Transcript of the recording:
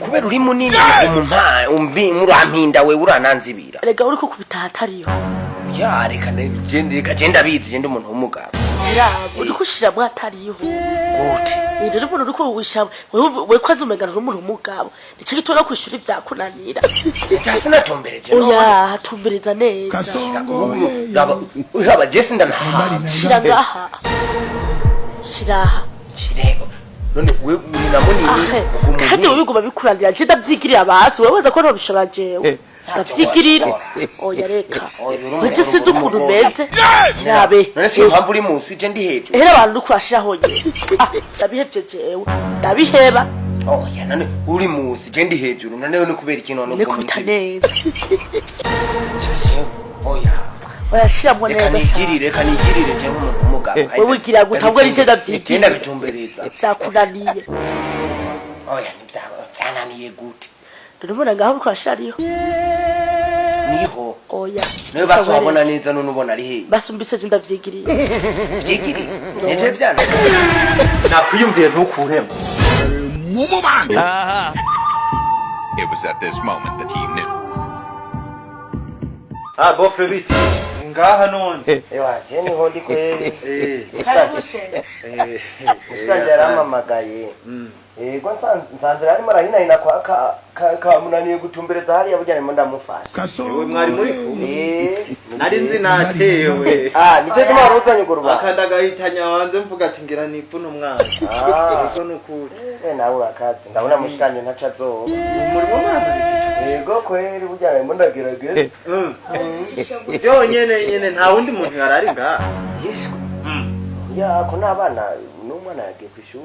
kubera uri munini murampinda we urananzibira rega urigukubita ahatariho ya reka genda bizi genda umuntu w'umugabo uriko shyiramo ahatariho gute rero umuntu uriko wishyiramo we kwaza umegana n'umuntu w'umugabo nico gituma kwishura ivyakunanira cyase natombereje oya tumbereza neza uraba jesi ndanaha shira ngaha shiraha shirego none we na munini kandi ubiguma bikuranira je ndavyigirira basi wewe weza ko ntobishobora jewe ndavyigirira oya reka weje sinzi ukuntu meze nabe none si impamvu uri munsi je ndi hejuru hera abantu uri kurashiraho nyene ndabihevye jewe ndabiheba oya none uri munsi je ndi hejuru none no kubera ikintu no kubita neza oya oya shiramo neza reka nigirire je nk'umuntu w'umugabo wewe ugira gutabwo ari je ndavyigirira genda bitumbereza vyakunaniye oya nivyananiye gute ndabona ngaho uriko urashiriho niho oya nawe basabona neza none ubona ari he basumbise je ndavyigiriye vyigiri neje vyana nakwiyumviye ntukuremo It was at this moment that he knew. Bofre biti ngaha none ewa je niho ndi kweri ushikanje yaramamagaye ego nsanzira arimo arahina kwa kamunaniye gutumbereza hariya bujyane mu ndamufasha wewe mwari muri nari nzi natewe nice tuma waruzanye guruba akandagahitanya wanze mvuga ati ngira nipuno mwana ego nukuri nawe urakazi ndabona mushikanje ntaca zo muri mwana ego kweri bujyane mu ndagerageza byonyene nta wundi muntu yarari ngaha yako nabana n'umwana yagiye kwishuri